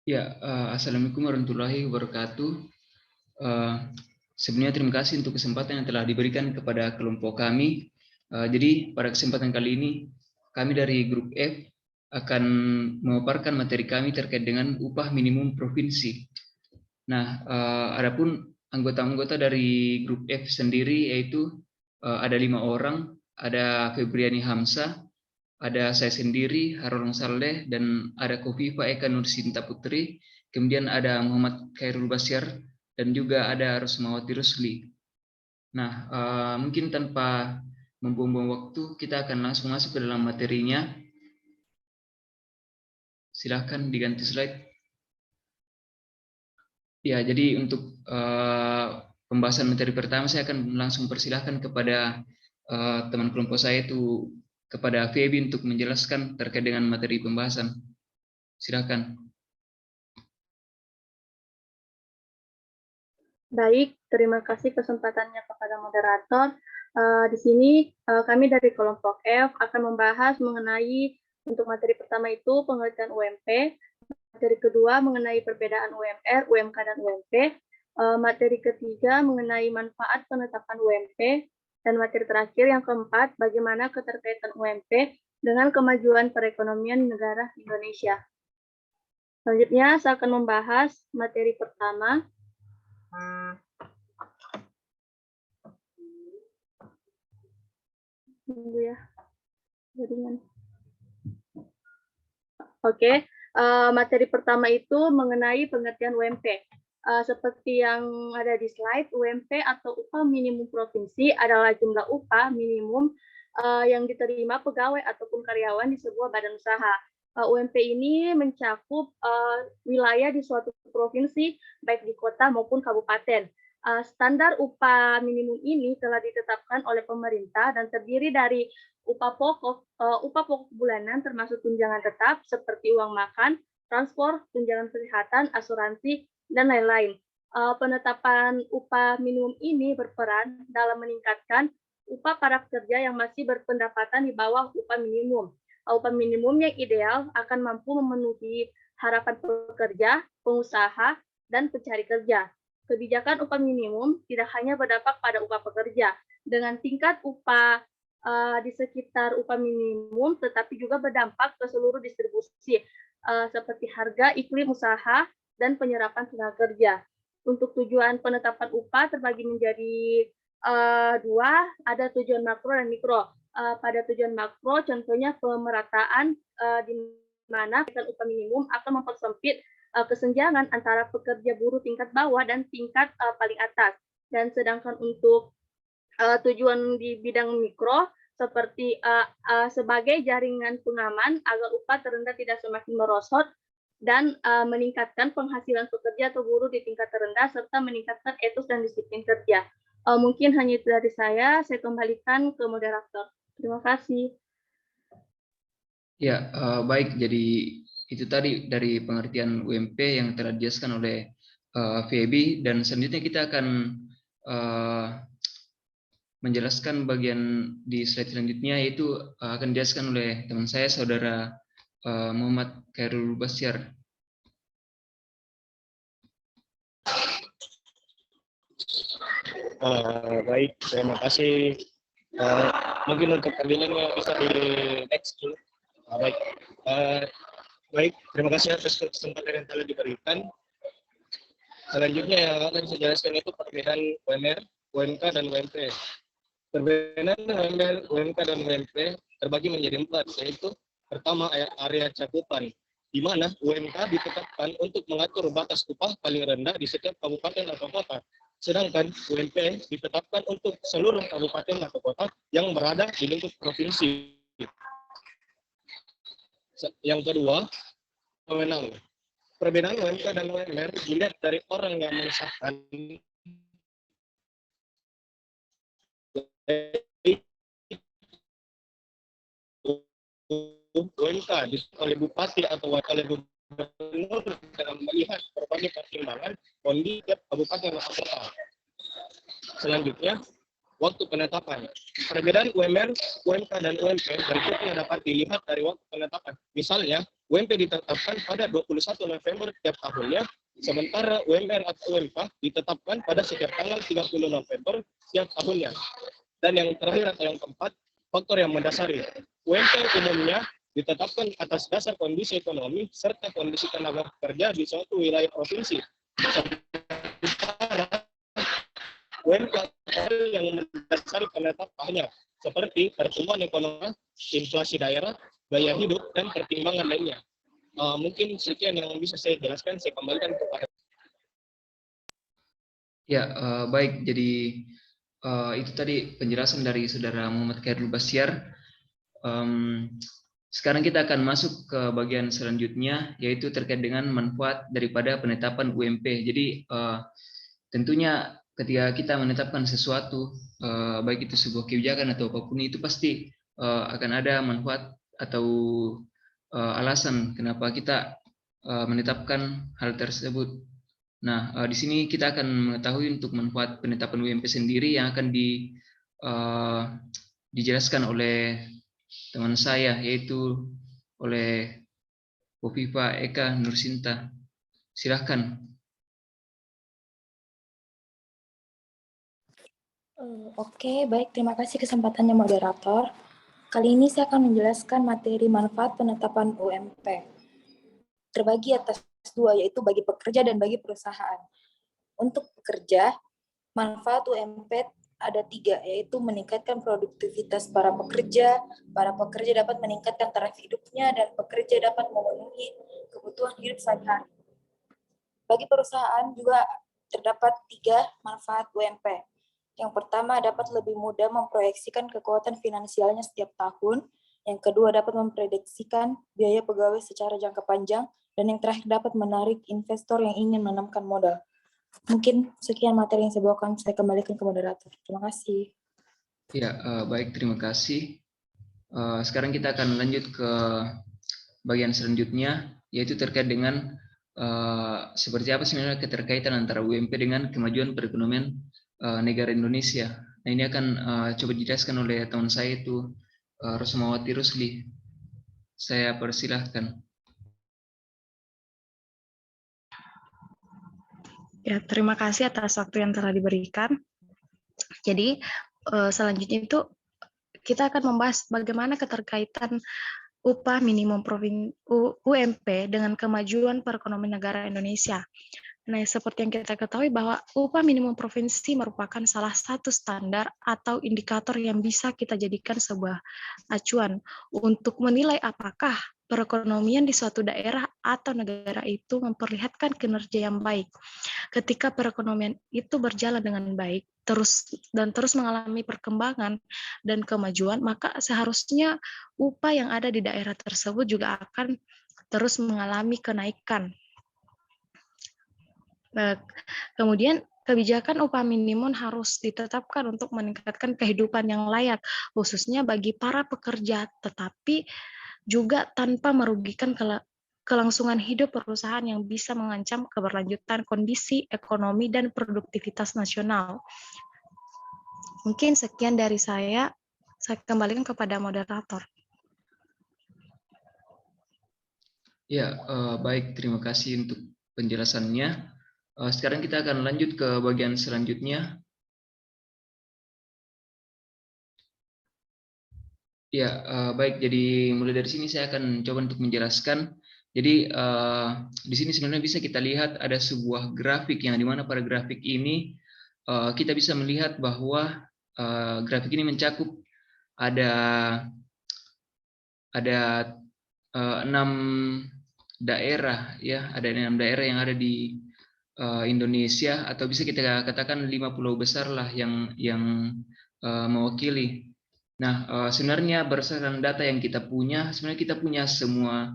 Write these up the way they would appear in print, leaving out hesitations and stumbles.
Ya, Assalamualaikum warahmatullahi wabarakatuh. Sebenarnya terima kasih untuk kesempatan yang telah diberikan kepada kelompok kami. Jadi pada kesempatan kali ini kami dari grup F akan memaparkan materi kami terkait dengan upah minimum provinsi. Nah, adapun anggota-anggota dari grup F sendiri yaitu ada 5 orang, ada Febriani Hamzah, ada saya sendiri, Harun Saleh, dan ada Kofifa Eka Nursinta Putri, kemudian ada Muhammad Khairul Basyar, dan juga ada Rosmawati Rusli. Nah, mungkin tanpa membuang-buang waktu, kita akan langsung masuk ke dalam materinya. Silahkan diganti slide. Ya, jadi untuk pembahasan materi pertama, saya akan langsung persilahkan kepada teman kelompok saya itu, kepada Feby untuk menjelaskan terkait dengan materi pembahasan. Silakan. Baik, terima kasih kesempatannya kepada moderator. Di sini kami dari kelompok F akan membahas mengenai untuk materi pertama itu pengertian UMP, materi kedua mengenai perbedaan UMR, UMK, dan UMP, materi ketiga mengenai manfaat penetapan UMP, dan materi terakhir yang keempat bagaimana keterkaitan UMP dengan kemajuan perekonomian negara Indonesia. Selanjutnya saya akan membahas materi pertama. Tunggu ya, jaringan. Oke, materi pertama itu mengenai pengertian UMP. Seperti yang ada di slide, UMP atau upah minimum provinsi adalah jumlah upah minimum yang diterima pegawai ataupun karyawan di sebuah badan usaha. UMP ini mencakup wilayah di suatu provinsi, baik di kota maupun kabupaten. Standar upah minimum ini telah ditetapkan oleh pemerintah dan terdiri dari upah pokok bulanan termasuk tunjangan tetap seperti uang makan, transport, tunjangan kesehatan, asuransi, dan lain-lain. Penetapan upah minimum ini berperan dalam meningkatkan upah para pekerja yang masih berpendapatan di bawah upah minimum. Upah minimum yang ideal akan mampu memenuhi harapan pekerja, pengusaha, dan pencari kerja. Kebijakan upah minimum tidak hanya berdampak pada upah pekerja, dengan tingkat upah di sekitar upah minimum, tetapi juga berdampak ke seluruh distribusi seperti harga, iklim usaha, dan penyerapan tenaga kerja. Untuk tujuan penetapan upah terbagi menjadi dua, ada tujuan makro dan mikro. Pada tujuan makro, contohnya pemerataan di mana upah minimum akan mempersempit kesenjangan antara pekerja buruh tingkat bawah dan tingkat paling atas. Dan sedangkan untuk tujuan di bidang mikro seperti sebagai jaringan pengaman agar upah terendah tidak semakin merosot dan meningkatkan penghasilan pekerja atau buruh di tingkat terendah serta meningkatkan etos dan disiplin kerja. Mungkin hanya itu dari saya kembalikan ke moderator. Terima kasih. Ya, baik. Jadi itu tadi dari pengertian UMP yang telah dijelaskan oleh Feby, dan selanjutnya kita akan menjelaskan bagian di slide selanjutnya, yaitu akan dijelaskan oleh teman saya, saudara Muhammad Khairul Basyar. Baik, terima kasih. Mungkin untuk tampilannya bisa di next dulu. Baik, terima kasih atas kesempatan yang telah diberikan. Selanjutnya yang akan saya jelaskan itu perbedaan UMR, UMK, dan UMP. Perbedaan UMR, UMK, dan UMP terbagi menjadi 4, yaitu pertama area cakupan, di mana UMK ditetapkan untuk mengatur batas upah paling rendah di setiap kabupaten atau kota. Sedangkan UMP ditetapkan untuk seluruh kabupaten atau kota yang berada di lingkup provinsi. Yang kedua, wewenang. Perbedaan UMK dan UMR dilihat dari orang yang mengesahkan UMK oleh bupati atau oleh gubernur dalam melihat berbagai pertimbangan kondisi tiap kabupaten atau kota. Selanjutnya, waktu penetapan. Perbedaan UMR, UMK, dan UMP berikutnya dapat dilihat dari waktu penetapan. Misalnya, UMP ditetapkan pada 21 November tiap tahunnya, sementara UMR atau UMK ditetapkan pada setiap tanggal 30 November tiap tahunnya. Dan yang terakhir atau yang keempat, faktor yang mendasari. UMP umumnya ditetapkan atas dasar kondisi ekonomi serta kondisi tenaga kerja di suatu wilayah provinsi. Sementara UMK yang mendasari penetapannya seperti pertumbuhan ekonomi, inflasi daerah, gaya hidup, dan pertimbangan lainnya. Mungkin sekian yang bisa saya jelaskan, saya kembalikan kepada. Ya, baik. Jadi itu tadi penjelasan dari Saudara Muhammad Khairul Basyar. Sekarang kita akan masuk ke bagian selanjutnya, yaitu terkait dengan manfaat daripada penetapan UMP. Jadi tentunya ketika kita menetapkan sesuatu, baik itu sebuah kebijakan atau apapun itu, pasti akan ada manfaat atau alasan kenapa kita menetapkan hal tersebut. Nah, di sini kita akan mengetahui untuk manfaat penetapan UMP sendiri yang akan dijelaskan oleh teman saya, yaitu oleh Kofifa Eka Nursinta. Silahkan. Oke, baik. Terima kasih kesempatannya moderator. Kali ini saya akan menjelaskan materi manfaat penetapan UMP. Terbagi atas dua, yaitu bagi pekerja dan bagi perusahaan. Untuk pekerja, manfaat UMP ada 3, yaitu meningkatkan produktivitas para pekerja dapat meningkatkan taraf hidupnya, dan pekerja dapat memenuhi kebutuhan hidup sehari-hari. Bagi perusahaan juga terdapat 3 manfaat UMP. Yang pertama, dapat lebih mudah memproyeksikan kekuatan finansialnya setiap tahun. Yang kedua, dapat memprediksikan biaya pegawai secara jangka panjang. Dan yang terakhir, dapat menarik investor yang ingin menanamkan modal. Mungkin sekian materi yang saya bawakan, saya kembalikan ke moderator. Terima kasih. Ya, baik, terima kasih. Sekarang kita akan lanjut ke bagian selanjutnya, yaitu terkait dengan seperti apa sebenarnya keterkaitan antara UMP dengan kemajuan perekonomian negara Indonesia. Nah, ini akan coba dijelaskan oleh teman saya, itu Rosmawati Rusli. Saya persilahkan. Ya, terima kasih atas waktu yang telah diberikan. Jadi, selanjutnya itu kita akan membahas bagaimana keterkaitan upah minimum UMP dengan kemajuan perekonomian negara Indonesia. Nah, seperti yang kita ketahui bahwa upah minimum provinsi merupakan salah satu standar atau indikator yang bisa kita jadikan sebuah acuan untuk menilai apakah perekonomian di suatu daerah atau negara itu memperlihatkan kinerja yang baik. Ketika perekonomian itu berjalan dengan baik, terus mengalami perkembangan dan kemajuan, maka seharusnya upah yang ada di daerah tersebut juga akan terus mengalami kenaikan. Kemudian kebijakan upah minimum harus ditetapkan untuk meningkatkan kehidupan yang layak, khususnya bagi para pekerja, tetapi juga tanpa merugikan kelangsungan hidup perusahaan yang bisa mengancam keberlanjutan kondisi ekonomi dan produktivitas nasional. Mungkin sekian dari saya kembalikan kepada moderator. Ya, baik, terima kasih untuk penjelasannya. Sekarang kita akan lanjut ke bagian selanjutnya. Ya, baik. Jadi mulai dari sini saya akan coba untuk menjelaskan. Jadi di sini sebenarnya bisa kita lihat ada sebuah grafik yang dimana pada grafik ini kita bisa melihat bahwa grafik ini mencakup ada 6 daerah, ya, ada 6 daerah yang ada di Indonesia, atau bisa kita katakan 5 pulau besar lah yang mewakili. Nah, sebenarnya berdasarkan data yang kita punya, sebenarnya kita punya semua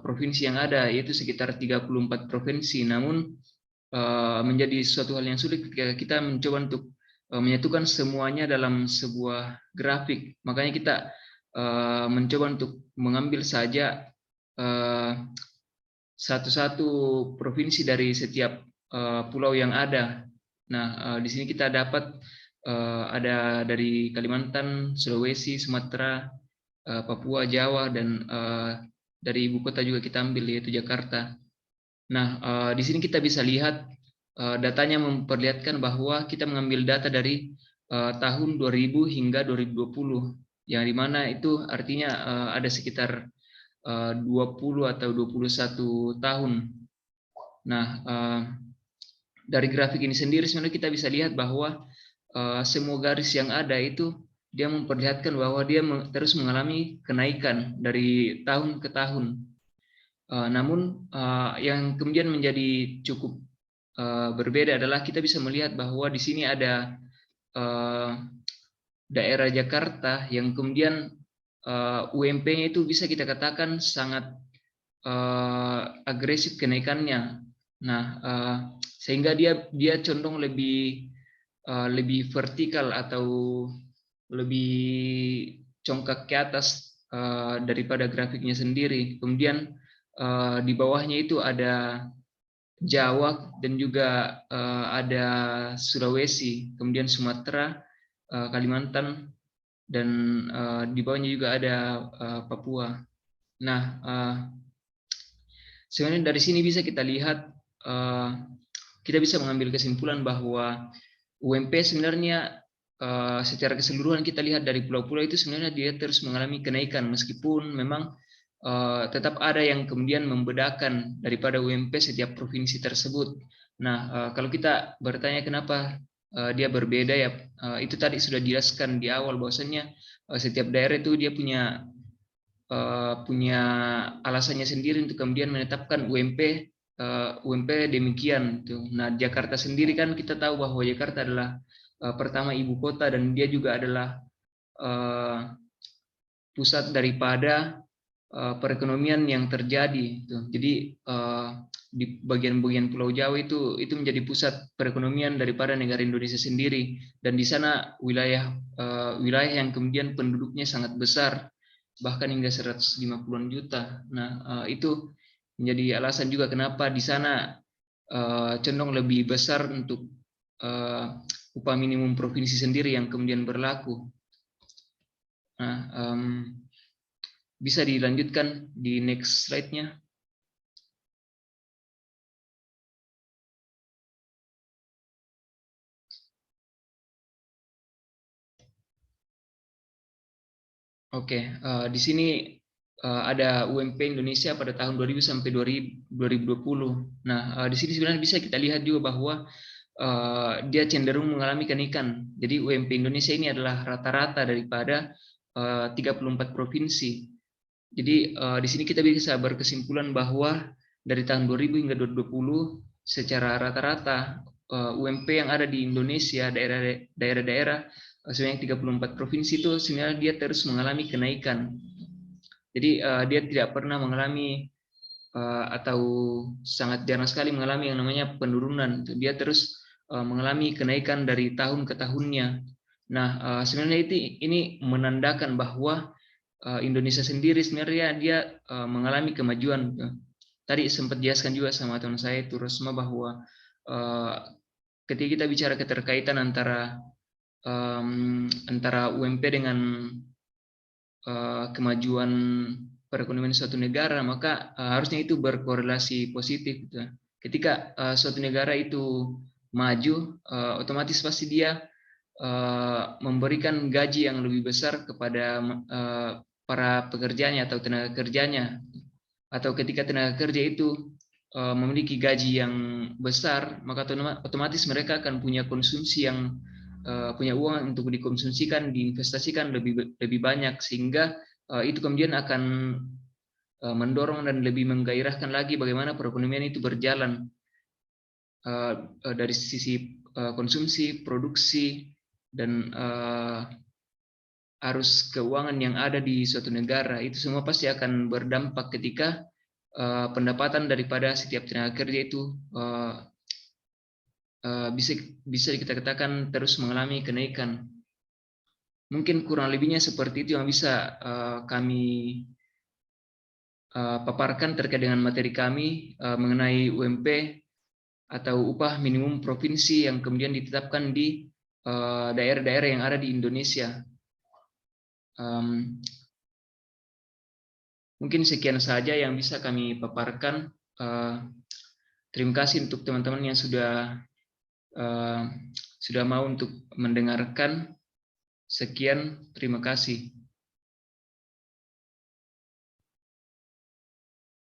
provinsi yang ada, yaitu sekitar 34 provinsi. Namun menjadi suatu hal yang sulit ketika kita mencoba untuk menyatukan semuanya dalam sebuah grafik. Makanya kita mencoba untuk mengambil saja satu-satu provinsi dari setiap pulau yang ada. Nah, di sini kita dapat ada dari Kalimantan, Sulawesi, Sumatera, Papua, Jawa, dan dari ibu kota juga kita ambil, yaitu Jakarta. Nah, di sini kita bisa lihat datanya memperlihatkan bahwa kita mengambil data dari tahun 2000 hingga 2020, yang dimana itu artinya ada sekitar 20 atau 21 tahun. Nah, dari grafik ini sendiri sebenarnya kita bisa lihat bahwa semua garis yang ada itu dia memperlihatkan bahwa dia terus mengalami kenaikan dari tahun ke tahun. Namun yang kemudian menjadi cukup berbeda adalah kita bisa melihat bahwa di sini ada daerah Jakarta yang kemudian UMP-nya itu bisa kita katakan sangat agresif kenaikannya. Nah, sehingga dia condong lebih vertikal atau lebih congkak ke atas daripada grafiknya sendiri. Kemudian di bawahnya itu ada Jawa dan juga ada Sulawesi, kemudian Sumatera, Kalimantan, dan di bawahnya juga ada Papua. Nah, sebenarnya dari sini bisa kita lihat, kita bisa mengambil kesimpulan bahwa UMP sebenarnya secara keseluruhan kita lihat dari pulau-pulau itu sebenarnya dia terus mengalami kenaikan, meskipun memang tetap ada yang kemudian membedakan daripada UMP setiap provinsi tersebut. Nah, kalau kita bertanya kenapa dia berbeda, ya itu tadi sudah dijelaskan di awal bahwasanya setiap daerah itu dia punya alasannya sendiri untuk kemudian menetapkan UMP demikian. Nah, Jakarta sendiri kan kita tahu bahwa Jakarta adalah pertama ibu kota dan dia juga adalah pusat daripada perekonomian yang terjadi. Jadi di bagian-bagian Pulau Jawa itu menjadi pusat perekonomian daripada negara Indonesia sendiri, dan di sana wilayah yang kemudian penduduknya sangat besar, bahkan hingga 150-an juta. Nah, itu menjadi alasan juga kenapa di sana condong lebih besar untuk upah minimum provinsi sendiri yang kemudian berlaku. Nah, bisa dilanjutkan di next slide-nya. Oke, di sini ada UMP Indonesia pada tahun 2000 sampai 2020. Nah, di sini sebenarnya bisa kita lihat juga bahwa dia cenderung mengalami kenaikan. Jadi UMP Indonesia ini adalah rata-rata daripada 34 provinsi. Jadi di sini kita bisa berkesimpulan bahwa dari tahun 2000 hingga 2020 secara rata-rata UMP yang ada di Indonesia, daerah-daerah sebanyak 34 provinsi itu sebenarnya dia terus mengalami kenaikan. Jadi dia tidak pernah mengalami atau sangat jarang sekali mengalami yang namanya penurunan. Dia terus mengalami kenaikan dari tahun ke tahunnya. Nah, sebenarnya ini menandakan bahwa Indonesia sendiri sebenarnya dia mengalami kemajuan. Tadi sempat jelaskan juga sama teman saya itu Rosma bahwa ketika kita bicara keterkaitan antara UMP dengan kemajuan perekonomian suatu negara, maka harusnya itu berkorelasi positif. Gitu. Ketika suatu negara itu maju, otomatis pasti dia memberikan gaji yang lebih besar kepada para pekerjanya atau tenaga kerjanya, atau ketika tenaga kerja itu memiliki gaji yang besar, maka otomatis mereka akan punya konsumsi yang punya uang untuk dikonsumsikan, diinvestasikan lebih banyak, sehingga itu kemudian akan mendorong dan lebih menggairahkan lagi bagaimana perekonomian itu berjalan dari sisi konsumsi, produksi, dan arus keuangan yang ada di suatu negara. Itu semua pasti akan berdampak ketika pendapatan daripada setiap tenaga kerja itu bisa kita katakan terus mengalami kenaikan. Mungkin kurang lebihnya seperti itu yang bisa kami paparkan terkait dengan materi kami mengenai UMP atau upah minimum provinsi yang kemudian ditetapkan di daerah-daerah yang ada di Indonesia. Mungkin sekian saja yang bisa kami paparkan. Terima kasih untuk teman-teman yang sudah mau untuk mendengarkan. Sekian, terima kasih.